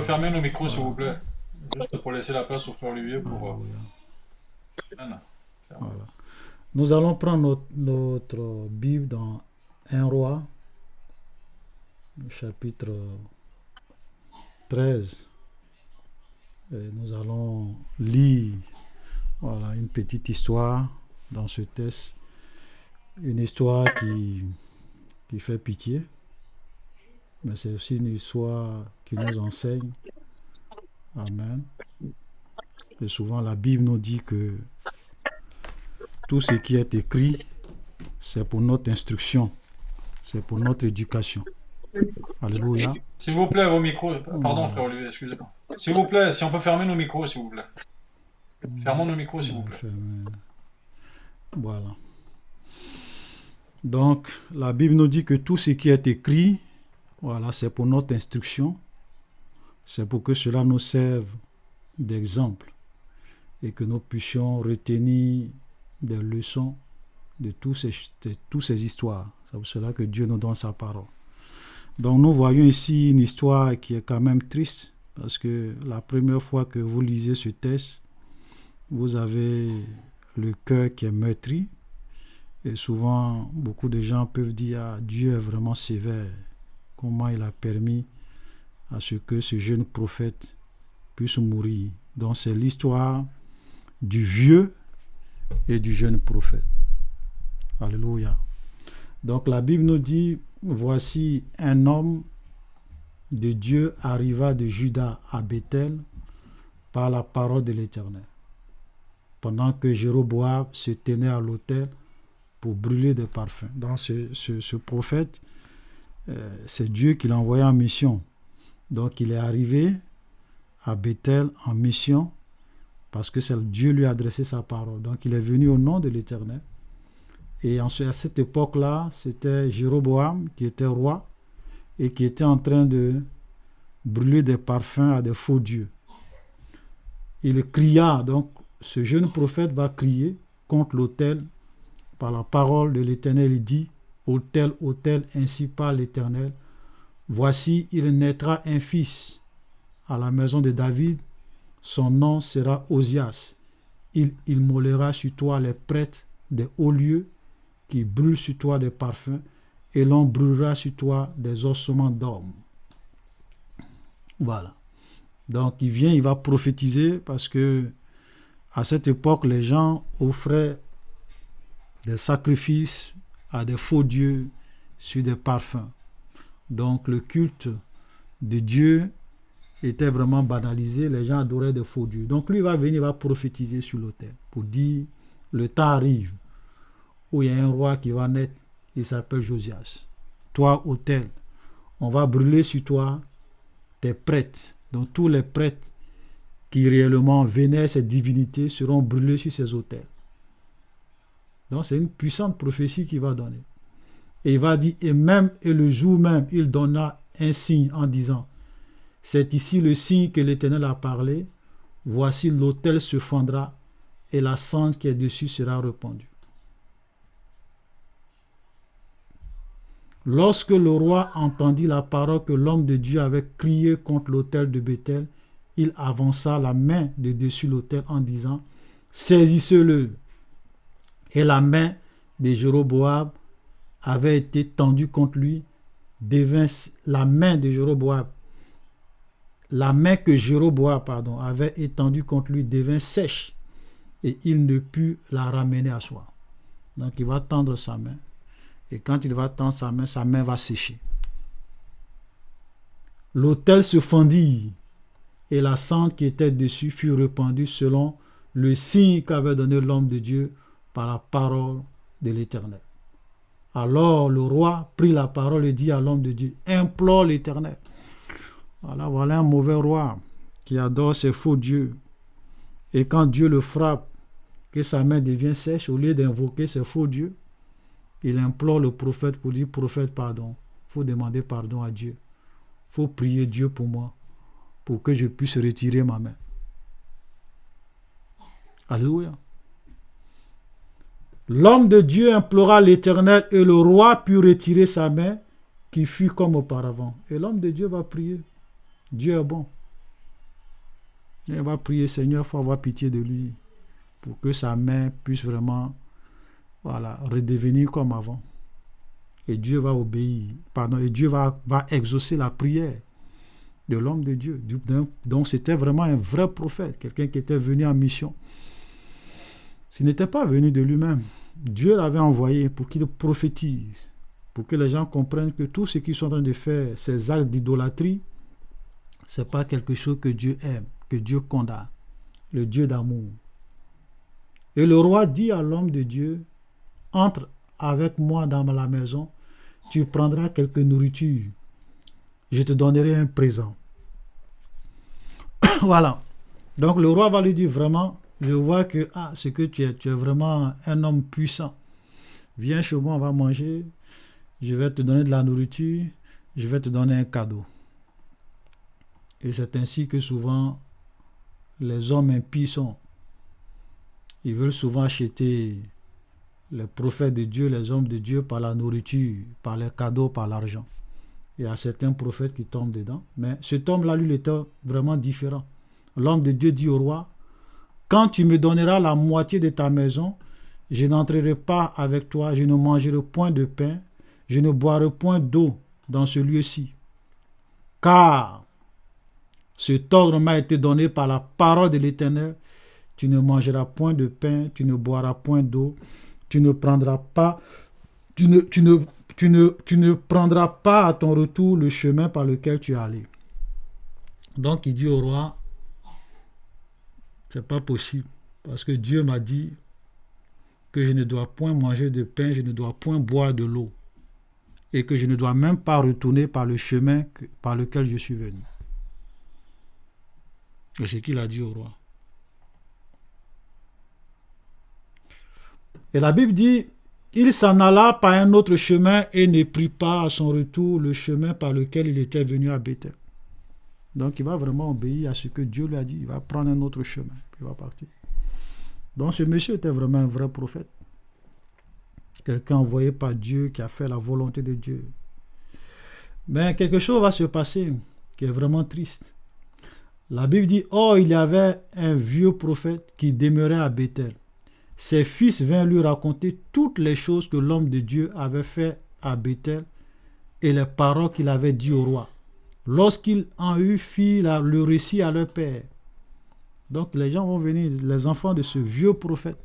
fermer nos micros, s'il Voilà. vous plaît. Juste pour laisser la place au frère Olivier pour... Alléluia. Amen. Ferme. Voilà. Nous allons prendre notre Bible dans un roi, chapitre 13. Et nous allons lire voilà, une petite histoire dans ce texte. Une histoire qui fait pitié, mais c'est aussi une histoire qui nous enseigne. Amen. Et souvent la Bible nous dit que tout ce qui est écrit, c'est pour notre instruction, c'est pour notre éducation. Alléluia. S'il vous plaît, vos micros... Pardon, Voilà. frère Olivier, excusez-moi. S'il vous plaît, si on peut fermer nos micros, s'il vous plaît. Fermons nos micros, s'il vous plaît. Voilà. Donc, la Bible nous dit que tout ce qui est écrit, voilà, c'est pour notre instruction, c'est pour que cela nous serve d'exemple et que nous puissions retenir des leçons de toutes ces histoires. C'est pour cela que Dieu nous donne sa parole. Donc nous voyons ici une histoire qui est quand même triste, parce que la première fois que vous lisez ce texte, vous avez le cœur qui est meurtri, et souvent beaucoup de gens peuvent dire ah, Dieu est vraiment sévère, comment il a permis à ce que ce jeune prophète puisse mourir. Donc c'est l'histoire du vieux et du jeune prophète. Alléluia. Donc la Bible nous dit, voici un homme de Dieu arriva de Juda à Bethel par la parole de l'Éternel. Pendant que Jéroboam se tenait à l'autel pour brûler des parfums. Donc ce prophète, c'est Dieu qui l'a envoyé en mission. Donc il est arrivé à Bethel en mission parce que c'est Dieu lui a adressé sa parole. Donc il est venu au nom de l'Éternel. Et à cette époque-là, c'était Jéroboam qui était roi et qui était en train de brûler des parfums à des faux dieux. Il cria, donc ce jeune prophète va crier contre l'autel par la parole de l'Éternel. Il dit, autel, autel, ainsi parle l'Éternel. Voici, il naîtra un fils à la maison de David. Son nom sera Osias. Il immolera sur toi les prêtres des hauts lieux qui brûlent sur toi des parfums, et l'on brûlera sur toi des ossements d'hommes. Voilà. Donc il vient, il va prophétiser parce que à cette époque, les gens offraient des sacrifices à des faux dieux sur des parfums. Donc le culte de Dieu était vraiment banalisé, les gens adoraient des faux dieux. Donc lui il va venir, il va prophétiser sur l'autel pour dire le temps arrive où il y a un roi qui va naître, il s'appelle Josias. Toi, autel, on va brûler sur toi tes prêtres. Donc tous les prêtres qui réellement vénèrent ces divinités seront brûlés sur ces autels. Donc c'est une puissante prophétie qu'il va donner. Et il va dire, et le jour même, il donna un signe en disant, c'est ici le signe que l'Éternel a parlé, voici l'autel se fendra et la cendre qui est dessus sera répandue. Lorsque le roi entendit la parole que l'homme de Dieu avait crié contre l'autel de Bethel, il avança la main de dessus l'autel en disant, saisissez-le. Et la main de Jéroboam avait été tendue contre lui, devint la main de Jéroboam. La main que Jéroboam avait étendue contre lui devint sèche et il ne put la ramener à soi. Donc il va tendre sa main. Et quand il va tendre sa main va sécher. L'autel se fendit et la cendre qui était dessus fut répandue selon le signe qu'avait donné l'homme de Dieu par la parole de l'Éternel. Alors le roi prit la parole et dit à l'homme de Dieu, implore l'Éternel. Voilà un mauvais roi qui adore ses faux dieux. Et quand Dieu le frappe, que sa main devient sèche, au lieu d'invoquer ses faux dieux, il implore le prophète pour dire, prophète, pardon. Il faut demander pardon à Dieu. Il faut prier Dieu pour moi, pour que je puisse retirer ma main. Alléluia. L'homme de Dieu implora l'Éternel et le roi put retirer sa main qui fut comme auparavant. Et l'homme de Dieu va prier. Dieu est bon. Et il va prier, Seigneur, il faut avoir pitié de lui pour que sa main puisse vraiment redevenir comme avant. Et Dieu va obéir, et Dieu va exaucer la prière de l'homme de Dieu. Donc c'était vraiment un vrai prophète, quelqu'un qui était venu en mission. S'il n'était pas venu de lui-même, Dieu l'avait envoyé pour qu'il prophétise, pour que les gens comprennent que tout ce qu'ils sont en train de faire, ces actes d'idolâtrie, ce n'est pas quelque chose que Dieu aime, que Dieu condamne, le Dieu d'amour. Et le roi dit à l'homme de Dieu, entre avec moi dans la maison, tu prendras quelque nourriture, je te donnerai un présent. Voilà. Donc le roi va lui dire vraiment, je vois que ce que tu es vraiment un homme puissant. Viens chez moi, on va manger, je vais te donner de la nourriture, je vais te donner un cadeau. Et c'est ainsi que souvent les hommes impies sont. Ils veulent souvent acheter les prophètes de Dieu, les hommes de Dieu par la nourriture, par les cadeaux, par l'argent. Il y a certains prophètes qui tombent dedans. Mais cet homme-là, lui, il était vraiment différent. L'homme de Dieu dit au roi, quand tu me donneras la moitié de ta maison, je n'entrerai pas avec toi, je ne mangerai point de pain, je ne boirai point d'eau dans ce lieu-ci. Car cet ordre m'a été donné par la parole de l'Éternel, tu ne mangeras point de pain, tu ne boiras point d'eau, tu ne prendras pas à ton retour le chemin par lequel tu es allé. Donc il dit au roi, c'est pas possible, parce que Dieu m'a dit que je ne dois point manger de pain, je ne dois point boire de l'eau, et que je ne dois même pas retourner par le chemin par lequel je suis venu. C'est ce qu'il a dit au roi. Et la Bible dit, il s'en alla par un autre chemin et ne prit pas à son retour le chemin par lequel il était venu à Bethel. Donc il va vraiment obéir à ce que Dieu lui a dit. Il va prendre un autre chemin, puis il va partir. Donc ce monsieur était vraiment un vrai prophète. Quelqu'un envoyé par Dieu qui a fait la volonté de Dieu. Mais quelque chose va se passer qui est vraiment triste. La Bible dit, oh, il y avait un vieux prophète qui demeurait à Bethel. Ses fils vinrent lui raconter toutes les choses que l'homme de Dieu avait fait à Bethel et les paroles qu'il avait dit au roi. Lorsqu'il en eut fit le récit à leur père. Donc les gens vont venir, les enfants de ce vieux prophète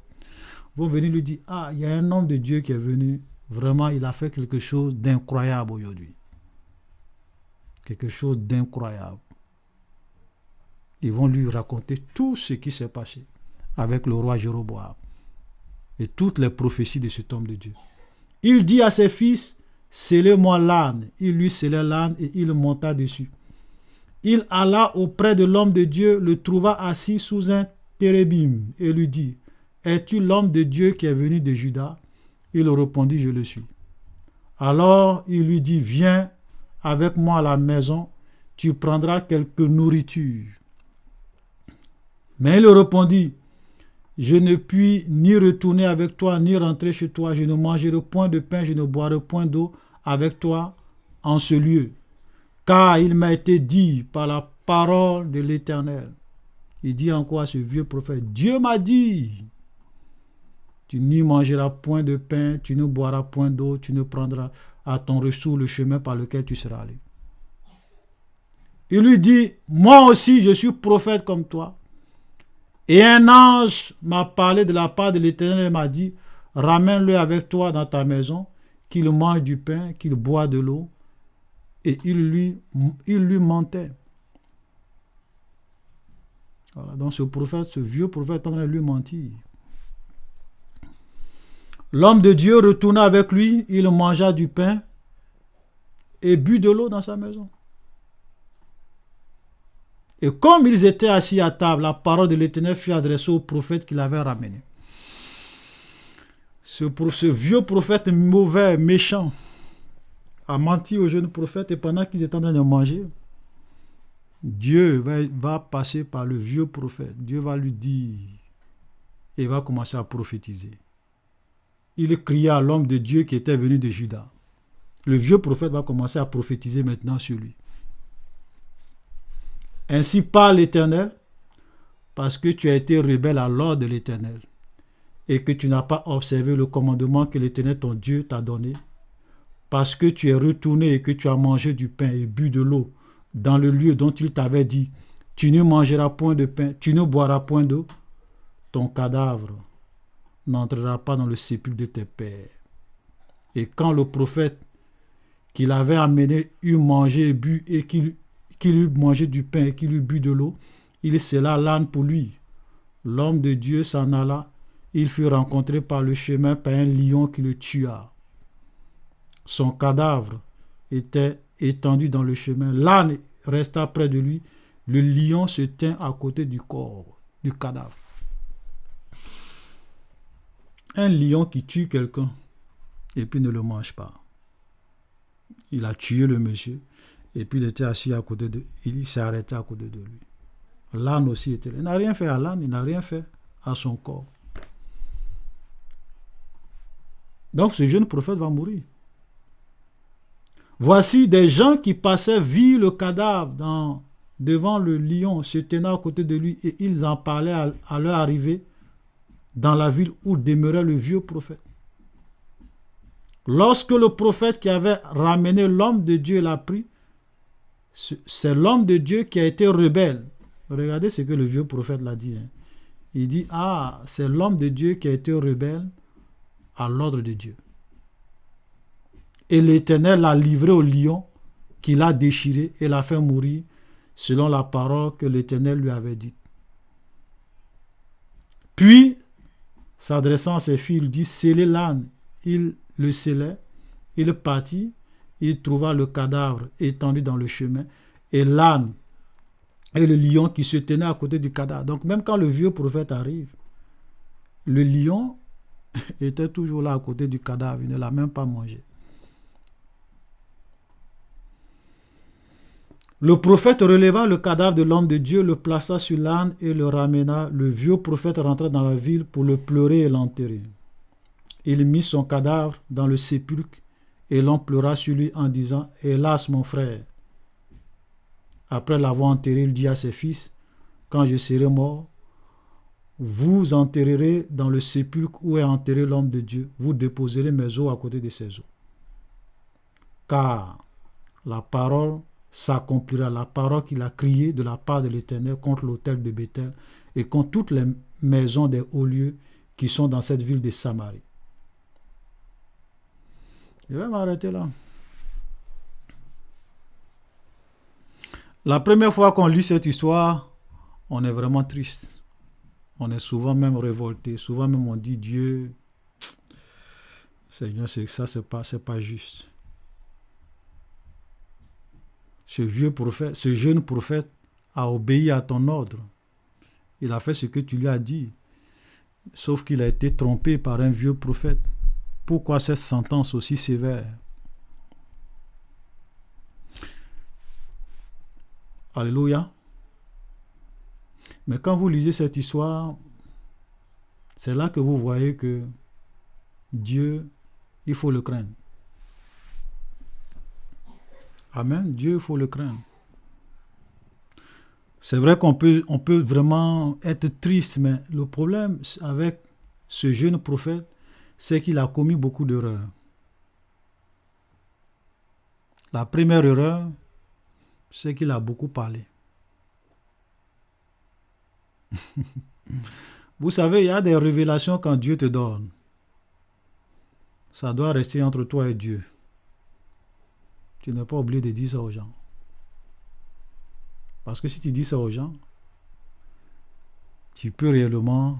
vont venir lui dire, il y a un homme de Dieu qui est venu, vraiment il a fait quelque chose d'incroyable aujourd'hui. Quelque chose d'incroyable. Ils vont lui raconter tout ce qui s'est passé avec le roi Jéroboam et toutes les prophéties de cet homme de Dieu. Il dit à ses fils, scellez-moi l'âne. Il lui scellait l'âne et il monta dessus. Il alla auprès de l'homme de Dieu, le trouva assis sous un térébim et lui dit, es-tu l'homme de Dieu qui est venu de Juda? Il répondit, je le suis. Alors il lui dit, viens avec moi à la maison, tu prendras quelque nourriture. Mais il répondit, je ne puis ni retourner avec toi, ni rentrer chez toi. Je ne mangerai point de pain, je ne boirai point d'eau avec toi en ce lieu. Car il m'a été dit par la parole de l'Éternel. Il dit encore à ce vieux prophète, Dieu m'a dit, tu n'y mangeras point de pain, tu ne boiras point d'eau, tu ne prendras à ton retour le chemin par lequel tu seras allé. Il lui dit, moi aussi je suis prophète comme toi. Et un ange m'a parlé de la part de l'Éternel et m'a dit, ramène-le avec toi dans ta maison, qu'il mange du pain, qu'il boit de l'eau. Et il lui mentait. Voilà, donc ce vieux prophète est en train de lui mentir. L'homme de Dieu retourna avec lui, il mangea du pain et but de l'eau dans sa maison. Et comme ils étaient assis à table, la parole de l'Éternel fut adressée au prophète qui l'avait ramené. Ce vieux prophète mauvais, méchant, a menti au jeune prophète et pendant qu'ils étaient en train de manger, Dieu va passer par le vieux prophète. Dieu va lui dire et va commencer à prophétiser. Il cria à l'homme de Dieu qui était venu de Juda. Le vieux prophète va commencer à prophétiser maintenant sur lui. Ainsi parle l'Éternel, parce que tu as été rebelle à l'ordre de l'Éternel et que tu n'as pas observé le commandement que l'Éternel ton Dieu t'a donné, parce que tu es retourné et que tu as mangé du pain et bu de l'eau dans le lieu dont il t'avait dit, tu ne mangeras point de pain, tu ne boiras point d'eau, ton cadavre n'entrera pas dans le sépulcre de tes pères. Et quand le prophète qu'il avait amené eut mangé et bu et qu'il eut mangé du pain et qu'il eut bu de l'eau, il scella l'âne pour lui. L'homme de Dieu s'en alla. Il fut rencontré par le chemin par un lion qui le tua. Son cadavre était étendu dans le chemin. L'âne resta près de lui. Le lion se tint à côté du corps, du cadavre. Un lion qui tue quelqu'un et puis ne le mange pas. Il a tué le monsieur et puis il était assis à côté de lui. Il s'est arrêté à côté de lui. L'âne aussi était là. Il n'a rien fait à l'âne, il n'a rien fait à son corps. Donc ce jeune prophète va mourir. Voici des gens qui passaient, virent le cadavre devant le lion, se tenant à côté de lui, et ils en parlaient à leur arrivée dans la ville où demeurait le vieux prophète. Lorsque le prophète qui avait ramené l'homme de Dieu l'a pris, c'est l'homme de Dieu qui a été rebelle. Regardez ce que le vieux prophète l'a dit. Il dit, c'est l'homme de Dieu qui a été rebelle à l'ordre de Dieu. Et l'Éternel l'a livré au lion, qui l'a déchiré et l'a fait mourir, selon la parole que l'Éternel lui avait dite. Puis, s'adressant à ses filles, il dit, scellez l'âne. Il le scellait, il partit, il trouva le cadavre étendu dans le chemin, et l'âne et le lion qui se tenaient à côté du cadavre. Donc même quand le vieux prophète arrive, le lion était toujours là à côté du cadavre, il ne l'a même pas mangé. Le prophète releva le cadavre de l'homme de Dieu, le plaça sur l'âne et le ramena. Le vieux prophète rentra dans la ville pour le pleurer et l'enterrer. Il mit son cadavre dans le sépulcre et l'on pleura sur lui en disant « Hélas mon frère !» Après l'avoir enterré, il dit à ses fils « Quand je serai mort, vous enterrerez dans le sépulcre où est enterré l'homme de Dieu. Vous déposerez mes os à côté de ses os. Car la parole s'accomplira, la parole qu'il a criée de la part de l'Éternel contre l'autel de Béthel et contre toutes les maisons des hauts lieux qui sont dans cette ville de Samarie. » Je vais m'arrêter là. La première fois qu'on lit cette histoire, on est vraiment triste. On est souvent même révolté. Souvent même on dit Dieu, Seigneur, ça c'est pas juste. Ce jeune prophète a obéi à ton ordre. Il a fait ce que tu lui as dit. Sauf qu'il a été trompé par un vieux prophète. Pourquoi cette sentence aussi sévère? Alléluia. Mais quand vous lisez cette histoire, c'est là que vous voyez que Dieu, il faut le craindre. Amen. Dieu, il faut le craindre. C'est vrai qu'on peut vraiment être triste, mais le problème avec ce jeune prophète, c'est qu'il a commis beaucoup d'erreurs. La première erreur, c'est qu'il a beaucoup parlé. Vous savez, il y a des révélations quand Dieu te donne. Ça doit rester entre toi et Dieu. Tu n'es pas obligé de dire ça aux gens. Parce que si tu dis ça aux gens,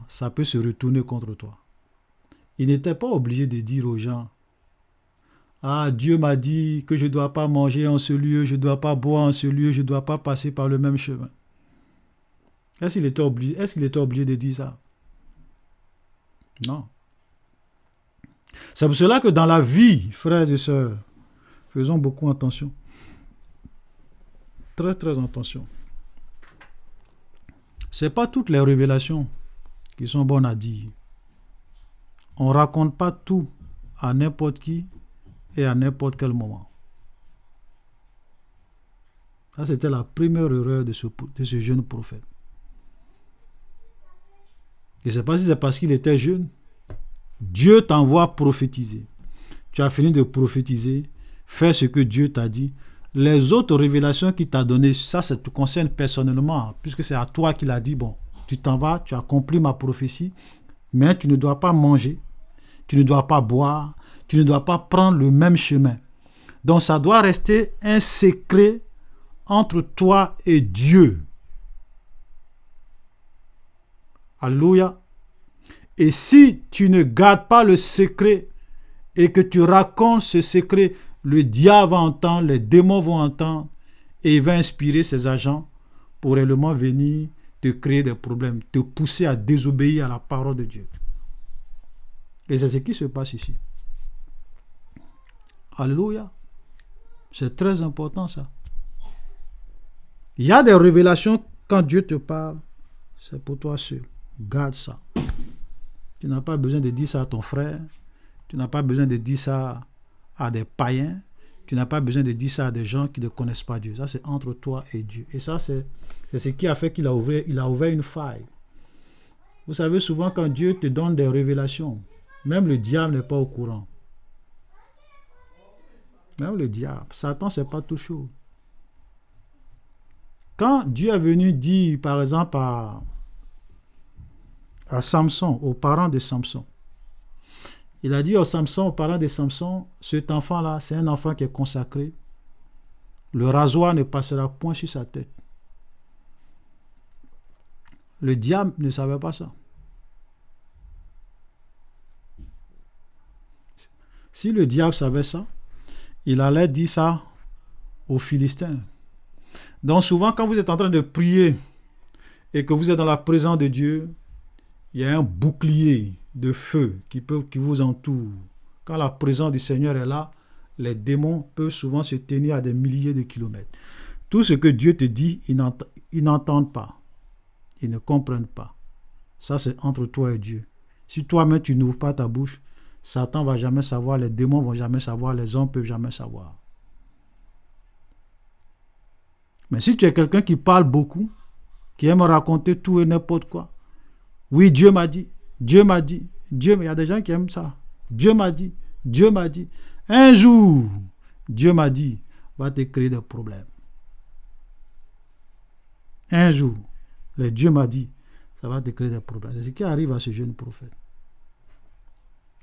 ça peut se retourner contre toi. Il n'était pas obligé de dire aux gens, Dieu m'a dit que je ne dois pas manger en ce lieu, je ne dois pas boire en ce lieu, je ne dois pas passer par le même chemin. Est-ce qu'il était obligé de dire ça? Non. C'est pour cela que dans la vie, frères et sœurs, faisons beaucoup attention. Très, très attention. Ce n'est pas toutes les révélations qui sont bonnes à dire. On ne raconte pas tout à n'importe qui et à n'importe quel moment. Ça, c'était la première erreur de ce jeune prophète. Je ne sais pas si c'est parce qu'il était jeune. Dieu t'envoie prophétiser. Tu as fini de prophétiser. Fais ce que Dieu t'a dit. Les autres révélations qu'il t'a données, ça te concerne personnellement, puisque c'est à toi qu'il a dit, bon, tu t'en vas, tu as accompli ma prophétie, mais tu ne dois pas manger, tu ne dois pas boire, tu ne dois pas prendre le même chemin. Donc ça doit rester un secret entre toi et Dieu. Alléluia. Et si tu ne gardes pas le secret et que tu racontes ce secret, le diable va entendre, les démons vont entendre et il va inspirer ses agents pour réellement venir te créer des problèmes, te pousser à désobéir à la parole de Dieu. Et c'est ce qui se passe ici. Alléluia. C'est très important ça. Il y a des révélations quand Dieu te parle, c'est pour toi seul. Garde ça. Tu n'as pas besoin de dire ça à ton frère. Tu n'as pas besoin de dire ça à des païens. Tu n'as pas besoin de dire ça à des gens qui ne connaissent pas Dieu. Ça, c'est entre toi et Dieu. Et ça, c'est ce qui a fait qu'il a ouvert une faille. Vous savez, souvent, quand Dieu te donne des révélations, même le diable n'est pas au courant. Même le diable. Satan, c'est pas tout chaud. Quand Dieu est venu dire, par exemple, à Samson, aux parents de Samson, il a dit aux parents de Samson, cet enfant-là, c'est un enfant qui est consacré. Le rasoir ne passera point sur sa tête. Le diable ne savait pas ça. Si le diable savait ça, il allait dire ça aux Philistins. Donc souvent, quand vous êtes en train de prier et que vous êtes dans la présence de Dieu, il y a un bouclier de feu qui vous entoure. Quand la présence du Seigneur est là, les démons peuvent souvent se tenir à des milliers de kilomètres. Tout ce que Dieu te dit, ils n'entendent pas. Ils ne comprennent pas. Ça, c'est entre toi et Dieu. Si toi-même, tu n'ouvres pas ta bouche, Satan ne va jamais savoir, les démons ne vont jamais savoir, les hommes ne peuvent jamais savoir. Mais si tu es quelqu'un qui parle beaucoup, qui aime raconter tout et n'importe quoi, oui, Dieu m'a dit, Dieu m'a dit, Dieu, il y a des gens qui aiment ça. Dieu m'a dit, Dieu m'a dit. Un jour, Dieu m'a dit, va te créer des problèmes. Un jour, le Dieu m'a dit, ça va te créer des problèmes. C'est ce qui arrive à ce jeune prophète.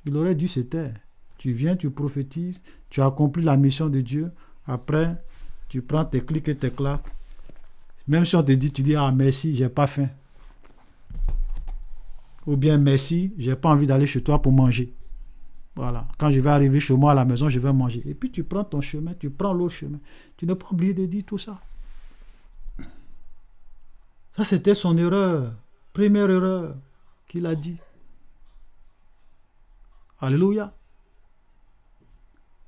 Il aurait dû se taire. Tu viens, tu prophétises, tu accomplis la mission de Dieu. Après, tu prends tes clics et tes claques. Même si on te dit, tu dis, ah merci, j'ai pas faim. Ou bien merci, j'ai pas envie d'aller chez toi pour manger. Voilà. Quand je vais arriver chez moi à la maison, je vais manger. Et puis tu prends ton chemin, tu prends l'autre chemin. Tu n'as pas oublié de dire tout ça. Ça, c'était son erreur. Première erreur qu'il a dit. Alléluia.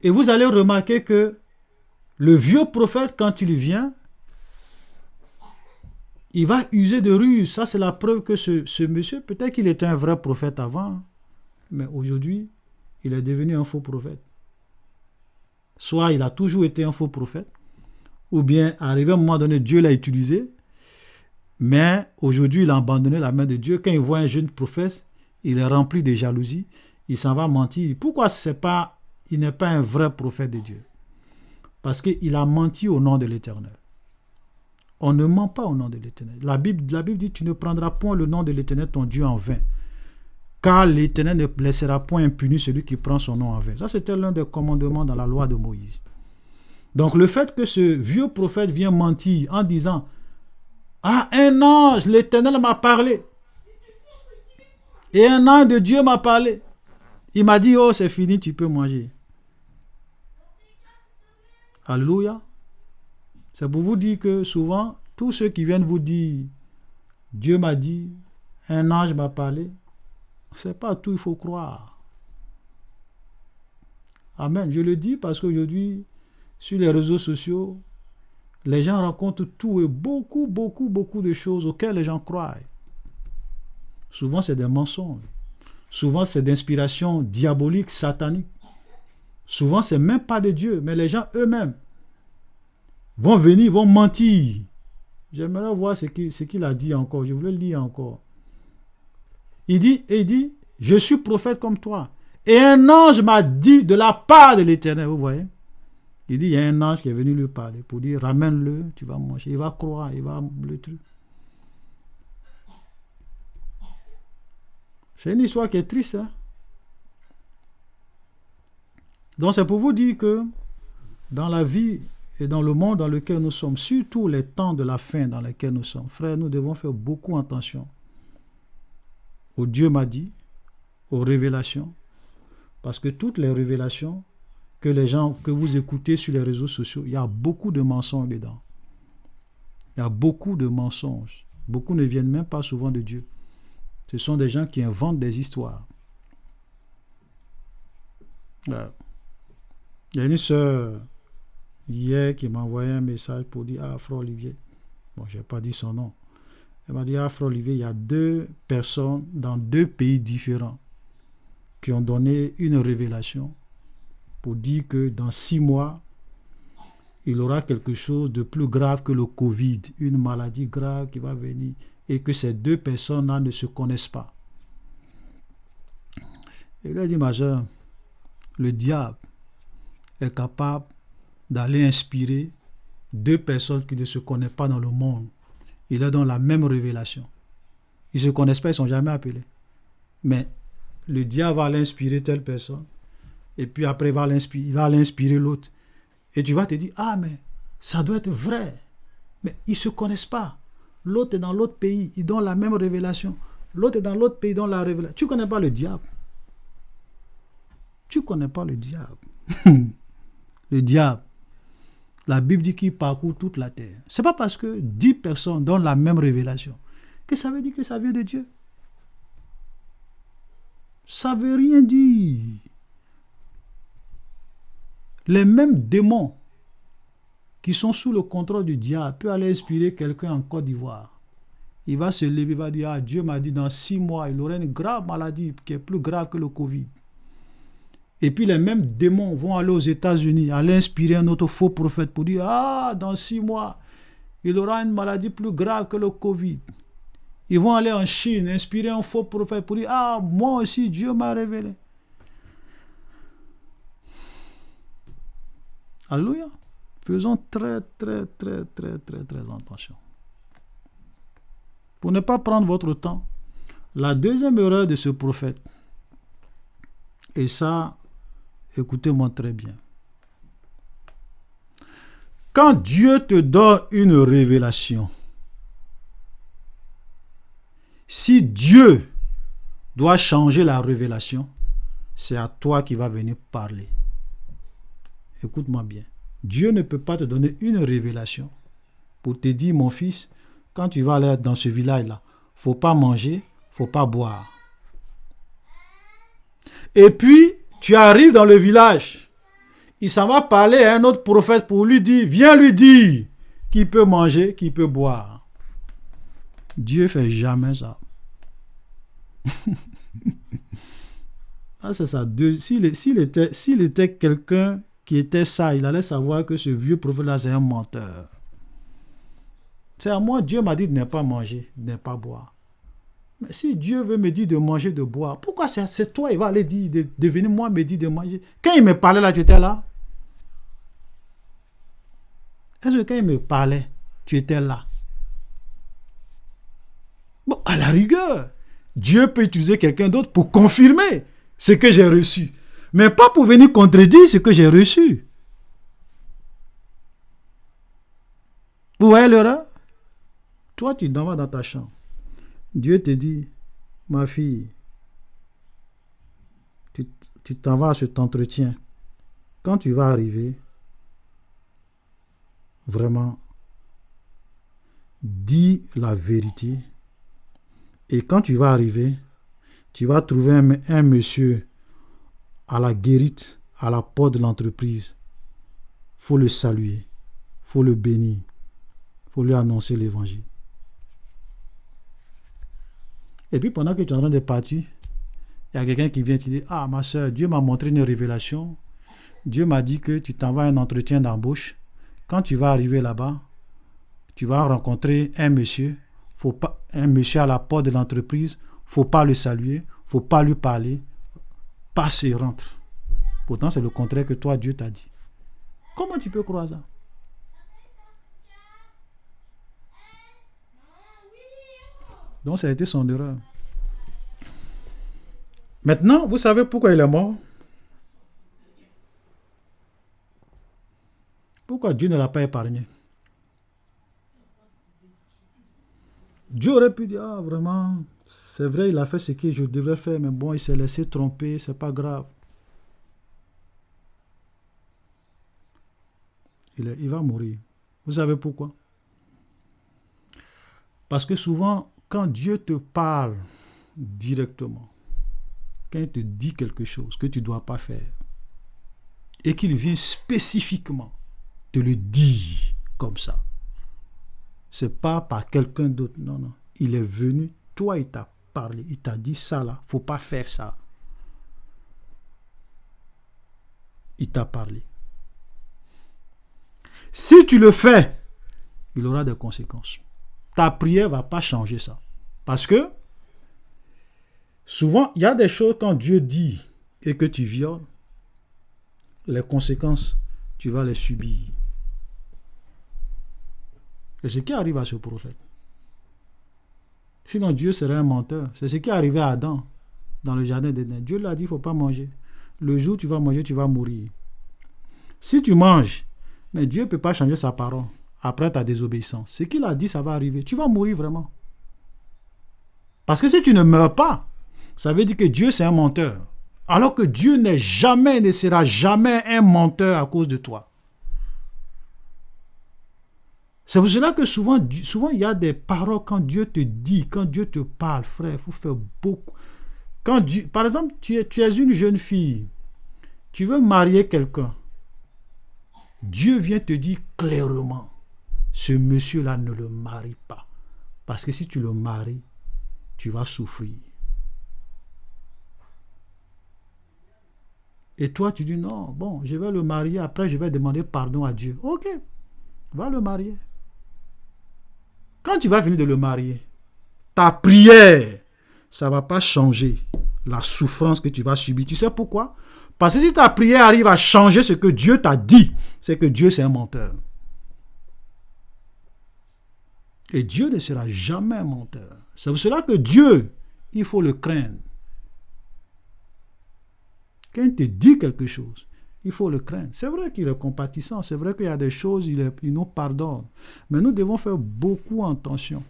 Et vous allez remarquer que le vieux prophète, quand il vient, il va user de ruse. Ça, c'est la preuve que ce monsieur, peut-être qu'il était un vrai prophète avant, mais aujourd'hui, il est devenu un faux prophète. Soit il a toujours été un faux prophète, ou bien, arrivé à un moment donné, Dieu l'a utilisé, mais aujourd'hui, il a abandonné la main de Dieu. Quand il voit un jeune prophète, il est rempli de jalousie, il s'en va mentir. Pourquoi il n'est pas un vrai prophète de Dieu? Parce qu'il a menti au nom de l'Éternel. On ne ment pas au nom de l'Éternel. La Bible dit, tu ne prendras point le nom de l'Éternel, ton Dieu, en vain. Car l'Éternel ne laissera point impuni celui qui prend son nom en vain. Ça, c'était l'un des commandements dans la loi de Moïse. Donc, le fait que ce vieux prophète vienne mentir en disant, ah, un ange, l'Éternel m'a parlé. Et un ange de Dieu m'a parlé. Il m'a dit, oh, c'est fini, tu peux manger. Alléluia. C'est pour vous dire que souvent, tous ceux qui viennent vous dire, Dieu m'a dit, un ange m'a parlé, c'est pas tout, il faut croire. Amen. Je le dis parce qu'aujourd'hui, sur les réseaux sociaux, les gens racontent tout et beaucoup de choses auxquelles les gens croient. Souvent, c'est des mensonges. Souvent, c'est d'inspiration diabolique, satanique. Souvent, c'est même pas de Dieu, mais les gens eux-mêmes vont venir, vont mentir. J'aimerais voir ce qu'il a dit encore. Je voulais lire encore. Il dit, je suis prophète comme toi. Et un ange m'a dit de la part de l'Éternel, vous voyez. Il dit, il y a un ange qui est venu lui parler pour dire, ramène-le, tu vas manger. Il va croire, il va le truc. C'est une histoire qui est triste. Hein? Donc c'est pour vous dire que dans la vie et dans le monde dans lequel nous sommes, surtout les temps de la fin dans lesquels nous sommes, frères, nous devons faire beaucoup attention au Dieu m'a dit, aux révélations, parce que toutes les révélations que les gens, que vous écoutez sur les réseaux sociaux, il y a beaucoup de mensonges dedans. Il y a beaucoup de mensonges. Beaucoup ne viennent même pas souvent de Dieu. Ce sont des gens qui inventent des histoires. Il y a une sœur hier qui m'a envoyé un message pour dire, ah, frère Olivier, bon, je n'ai pas dit son nom. Elle m'a dit, ah, frère Olivier, il y a 2 personnes dans 2 pays différents qui ont donné une révélation pour dire que dans 6 mois, il aura quelque chose de plus grave que le Covid, une maladie grave qui va venir, et que ces 2 personnes-là ne se connaissent pas. Et il a dit, ma soeur, le diable est capable d'aller inspirer 2 personnes qui ne se connaissent pas dans le monde. Il leur donne la même révélation. Ils ne se connaissent pas, ils ne sont jamais appelés. Mais le diable va l'inspirer telle personne, et puis après il va l'inspirer l'autre. Et tu vas te dire, ah mais ça doit être vrai. Mais ils ne se connaissent pas. L'autre est dans l'autre pays, il donne la même révélation. L'autre est dans l'autre pays, il donne la révélation. Tu ne connais pas le diable. Tu ne connais pas le diable. Le diable. La Bible dit qu'il parcourt toute la terre. Ce n'est pas parce que 10 personnes donnent la même révélation que ça veut dire que ça vient de Dieu. Ça ne veut rien dire. Les mêmes démons qui sont sous le contrôle du diable peuvent aller inspirer quelqu'un en Côte d'Ivoire. Il va se lever, il va dire, ah, Dieu m'a dit dans 6 mois, il aurait une grave maladie qui est plus grave que le Covid. Et puis les mêmes démons vont aller aux États-Unis, aller inspirer un autre faux prophète pour dire, ah, dans 6 mois, il aura une maladie plus grave que le Covid. Ils vont aller en Chine, inspirer un faux prophète pour dire, ah, moi aussi, Dieu m'a révélé. Alléluia. Faisons très attention. Pour ne pas prendre votre temps, la deuxième erreur de ce prophète, et ça, écoutez-moi très bien. Quand Dieu te donne une révélation, si Dieu doit changer la révélation, c'est à toi qui va venir parler. Écoute-moi bien. Dieu ne peut pas te donner une révélation pour te dire, mon fils, quand tu vas aller dans ce village-là, il ne faut pas manger, il ne faut pas boire. Et puis, tu arrives dans le village, il s'en va parler à un autre prophète pour lui dire, viens lui dire qui peut manger, qui peut boire. Dieu ne fait jamais ça. Ah, c'est ça. S'il était quelqu'un qui était ça, il allait savoir que ce vieux prophète-là, c'est un menteur. C'est à moi, Dieu m'a dit de ne pas manger, de ne pas boire. Mais si Dieu veut me dire de manger, de boire, pourquoi c'est toi, il va aller dire, de venir moi me dire de manger? Quand il me parlait là, tu étais là? Est-ce que quand il me parlait, tu étais là? Bon, à la rigueur, Dieu peut utiliser quelqu'un d'autre pour confirmer ce que j'ai reçu, mais pas pour venir contredire ce que j'ai reçu. Vous voyez l'erreur? Toi, tu t'en vas dans ta chambre. Dieu te dit, ma fille, tu t'en vas à cet entretien. Quand tu vas arriver, vraiment, dis la vérité. Et quand tu vas arriver, tu vas trouver un monsieur à la guérite, à la porte de l'entreprise. Il faut le saluer, il faut le bénir, il faut lui annoncer l'évangile. Et puis pendant que tu es en train de partir, il y a quelqu'un qui vient te dire, ah ma soeur, Dieu m'a montré une révélation. Dieu m'a dit que tu t'en vas à un entretien d'embauche. Quand tu vas arriver là-bas, tu vas rencontrer un monsieur à la porte de l'entreprise. faut pas le saluer, faut pas lui parler, passe et rentre. Pourtant, c'est le contraire que toi, Dieu t'a dit. Comment tu peux croire ça? Donc, ça a été son erreur. Maintenant, vous savez pourquoi il est mort? Pourquoi Dieu ne l'a pas épargné? Dieu aurait pu dire, ah vraiment, c'est vrai, il a fait ce que je devrais faire, mais bon, il s'est laissé tromper, c'est pas grave. Il va mourir. Vous savez pourquoi? Parce que souvent, quand Dieu te parle directement, quand il te dit quelque chose que tu ne dois pas faire, et qu'il vient spécifiquement te le dire comme ça, c'est pas par quelqu'un d'autre, non, non. Il est venu, toi, il t'a parlé, il t'a dit ça là, faut pas faire ça. Il t'a parlé. Si tu le fais, il aura des conséquences. Ta prière ne va pas changer ça. Parce que souvent, il y a des choses quand Dieu dit et que tu violes, les conséquences, tu vas les subir. C'est ce qui arrive à ce prophète. Sinon, Dieu serait un menteur. C'est ce qui est arrivé à Adam dans le jardin d'Éden. Dieu lui a dit, il ne faut pas manger. Le jour où tu vas manger, tu vas mourir. Si tu manges, mais Dieu ne peut pas changer sa parole après ta désobéissance. Ce qu'il a dit, ça va arriver. Tu vas mourir vraiment. Parce que si tu ne meurs pas, ça veut dire que Dieu, c'est un menteur. Alors que Dieu n'est jamais, ne sera jamais un menteur à cause de toi. C'est pour cela que souvent, il y a des paroles quand Dieu te dit, quand Dieu te parle, frère, il faut faire beaucoup. Quand Dieu, par exemple, tu es une jeune fille, tu veux marier quelqu'un, Dieu vient te dire clairement, ce monsieur-là ne le marie pas. Parce que si tu le maries, tu vas souffrir. Et toi, tu dis non, bon, je vais le marier, après je vais demander pardon à Dieu. Ok, va le marier. Quand tu vas venir de le marier, ta prière, ça ne va pas changer la souffrance que tu vas subir. Tu sais pourquoi? Parce que si ta prière arrive à changer ce que Dieu t'a dit, c'est que Dieu c'est un menteur. Et Dieu ne sera jamais un menteur. C'est pour cela que Dieu, il faut le craindre. Quand il te dit quelque chose, il faut le craindre. C'est vrai qu'il est compatissant, c'est vrai qu'il y a des choses, il nous pardonne. Mais nous devons faire beaucoup attention.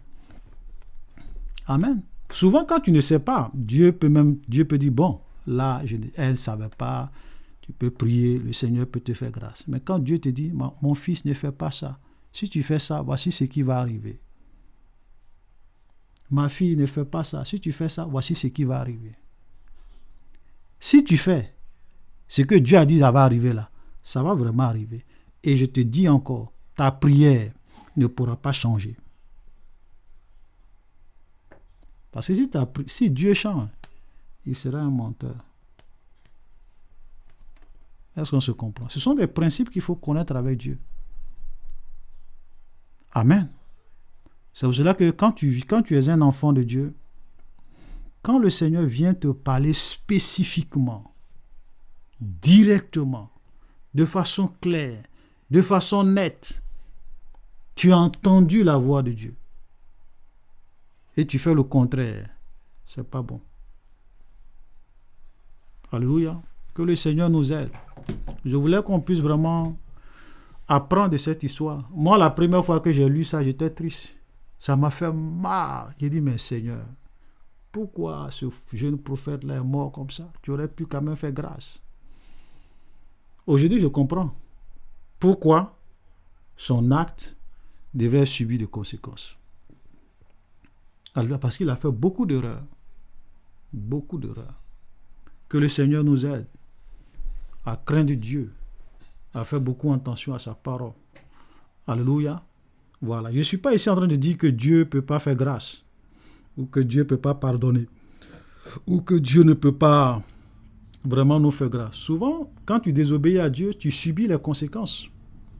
Amen. Souvent, quand tu ne sais pas, Dieu peut dire, bon, là, elle ne savait pas, tu peux prier, le Seigneur peut te faire grâce. Mais quand Dieu te dit, mon fils, ne fais pas ça. Si tu fais ça, voici ce qui va arriver. Ma fille, ne fais pas ça. Si tu fais ça, voici ce qui va arriver. Si tu fais ce que Dieu a dit, ça va arriver là, ça va vraiment arriver. Et je te dis encore, ta prière ne pourra pas changer. Parce que si Dieu change, il sera un menteur. Est-ce qu'on se comprend? Ce sont des principes qu'il faut connaître avec Dieu. Amen. C'est pour cela que quand tu es un enfant de Dieu, quand le Seigneur vient te parler spécifiquement, directement, de façon claire, de façon nette, tu as entendu la voix de Dieu et tu fais le contraire, c'est pas bon. Alléluia. Que le Seigneur nous aide. Je voulais qu'on puisse vraiment apprendre de cette histoire. Moi, la première fois que j'ai lu ça, j'étais triste. Ça m'a fait mal. J'ai dit, mais Seigneur, pourquoi ce jeune prophète-là est mort comme ça? Tu aurais pu quand même faire grâce. Aujourd'hui, je comprends pourquoi son acte devrait subir des conséquences. Alors, parce qu'il a fait beaucoup d'erreurs. Beaucoup d'erreurs. Que le Seigneur nous aide à craindre Dieu, à faire beaucoup attention à sa parole. Alléluia. Voilà. Je ne suis pas ici en train de dire que Dieu ne peut pas faire grâce, ou que Dieu ne peut pas pardonner, ou que Dieu ne peut pas vraiment nous faire grâce. Souvent, quand tu désobéis à Dieu, tu subis les conséquences.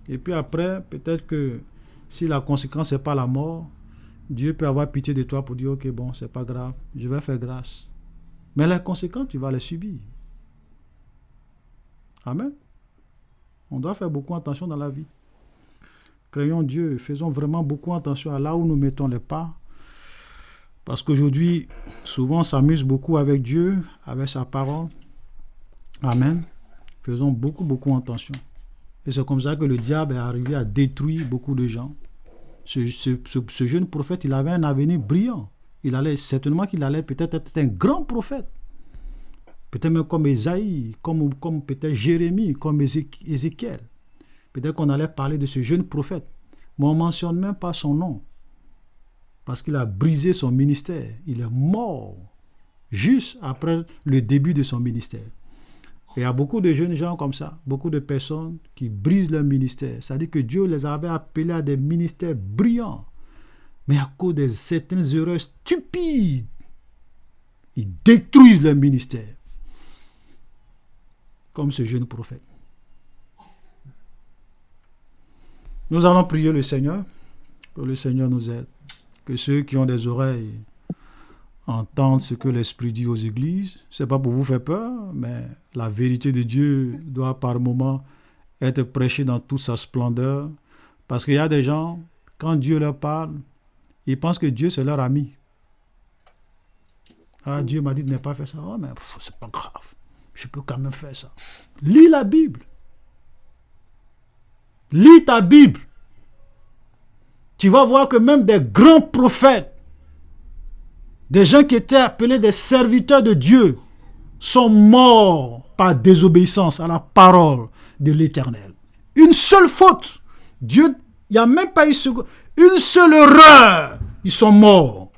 Et puis après, peut-être que si la conséquence n'est pas la mort, Dieu peut avoir pitié de toi pour dire, ok, bon, c'est pas grave, je vais faire grâce. Mais les conséquences, tu vas les subir. Amen. On doit faire beaucoup attention dans la vie. Craignons Dieu, faisons vraiment beaucoup attention à là où nous mettons les pas. Parce qu'aujourd'hui, souvent on s'amuse beaucoup avec Dieu, avec sa parole. Amen. Faisons beaucoup attention. Et c'est comme ça que le diable est arrivé à détruire beaucoup de gens. Ce jeune prophète, il avait un avenir brillant. Certainement qu'il allait peut-être être un grand prophète. Peut-être même comme Esaïe, comme peut-être Jérémie, comme Ézéchiel. Peut-être qu'on allait parler de ce jeune prophète. Mais on ne mentionne même pas son nom. Parce qu'il a brisé son ministère. Il est mort juste après le début de son ministère. Et il y a beaucoup de jeunes gens comme ça, beaucoup de personnes qui brisent leur ministère. C'est-à-dire que Dieu les avait appelés à des ministères brillants. Mais à cause de certaines erreurs stupides, ils détruisent leur ministère. Comme ce jeune prophète. Nous allons prier le Seigneur, que le Seigneur nous aide. Que ceux qui ont des oreilles entendent ce que l'Esprit dit aux églises. Ce n'est pas pour vous faire peur, mais la vérité de Dieu doit par moments être prêchée dans toute sa splendeur. Parce qu'il y a des gens, quand Dieu leur parle, ils pensent que Dieu c'est leur ami. Ah, Dieu m'a dit de ne pas faire ça. Oh, mais c'est pas grave. Je peux quand même faire ça. Lis la Bible. Lis ta Bible. Tu vas voir que même des grands prophètes, des gens qui étaient appelés des serviteurs de Dieu, sont morts par désobéissance à la parole de l'Éternel. Une seule faute. Dieu, il n'y a même pas eu une seule erreur. Ils sont morts.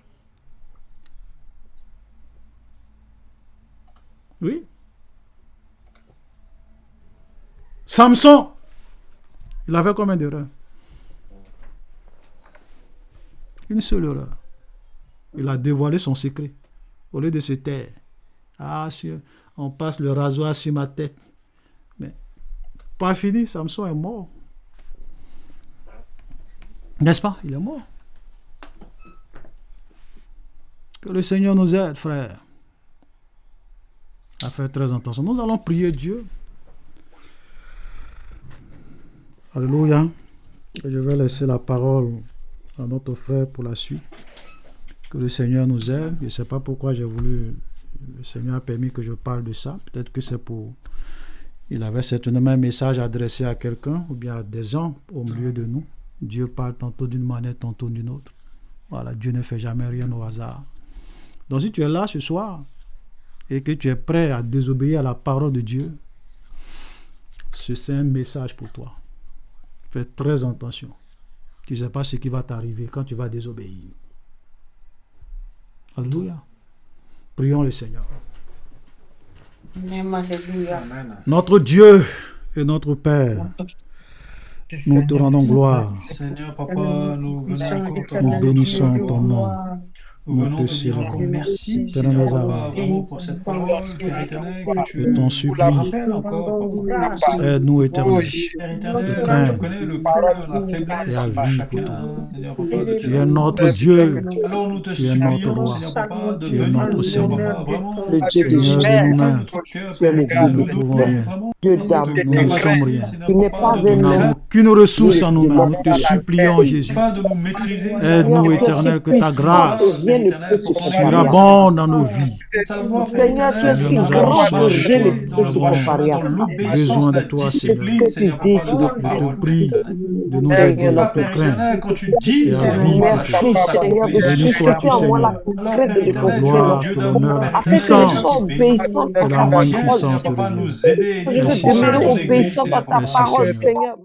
Oui. Samson, il avait combien d'erreurs? Une seule erreur. Il a dévoilé son secret. Au lieu de se taire. Ah, on passe le rasoir sur ma tête. Mais, pas fini, Samson est mort. N'est-ce pas? Il est mort. Que le Seigneur nous aide, frère, à faire très attention. Nous allons prier Dieu. Alléluia. Et je vais laisser la parole à notre frère pour la suite. Que le Seigneur nous aide. Je ne sais pas pourquoi j'ai voulu... Le Seigneur a permis que je parle de ça. Peut-être que c'est pour... Il avait certainement un message adressé à quelqu'un ou bien à des gens au milieu de nous. Dieu parle tantôt d'une manière, tantôt d'une autre. Voilà, Dieu ne fait jamais rien au hasard. Donc si tu es là ce soir et que tu es prêt à désobéir à la parole de Dieu, c'est un message pour toi. Fais très attention. Tu ne sais pas ce qui va t'arriver quand tu vas désobéir. Alléluia. Prions le Seigneur. Amen. Notre Dieu et notre Père, nous te rendons gloire. Seigneur, Papa, nous venons encore te Nous rendre bénissons ton nom. Nous venons Nous te te dire encore célébrons. merci, Père Seigneur, Nazareth. Papa, vraiment pour cette parole, Père éternel, que tu Je t'en nous supplie. rappelles encore, Papa. Aide-nous, Éternel. Père De éternel, craindre. tu connais le cœur, la faiblesse Et à de vivre chacun, pour toi. Seigneur, Papa, de Tu es notre Dieu. Alors nous te Tu es notre supplions, roi. Seigneur Papa, de Tu es venir, notre Seigneur Seigneur. Papa, vraiment, Le Dieu de Seigneur de Genèse, nous-mêmes. notre cœur, tu es Père le éternel, Dieu Nous de ne de pouvons donner rien. vraiment Dieu de d'amour. Nous ne sommes capacité, rien. Seigneur Tu n'es Papa, pas de un Nous nous homme. n'avons aucune ressource en nous-mêmes. Nous te supplions, Jésus. afin de nous maîtriser, Aide-nous, Éternel, que ta grâce Rien ne peut se comparer à toi. surabonde dans nos vies. Seigneur, tu es si Nous grand avons que rien ne peut se avons comparer à toi. besoin de toi, Seigneur. Que tu dis, tu dois Je te prie de nous Seigneur, aider à notre te craindre. quand tu dis, Et à Seigneur, vivre. Merci, Seigneur, de Béni susciter sois-tu, en moi la Seigneur. crainte de La ton gloire, Seigneur. tout l'honneur, la Afin que je puissance sois obéissante à et la ta magnificence parole. te reviennent. nous aider, Que je Merci, veux demeurer Seigneur. obéissante à ta Merci, parole, Seigneur. Seigneur.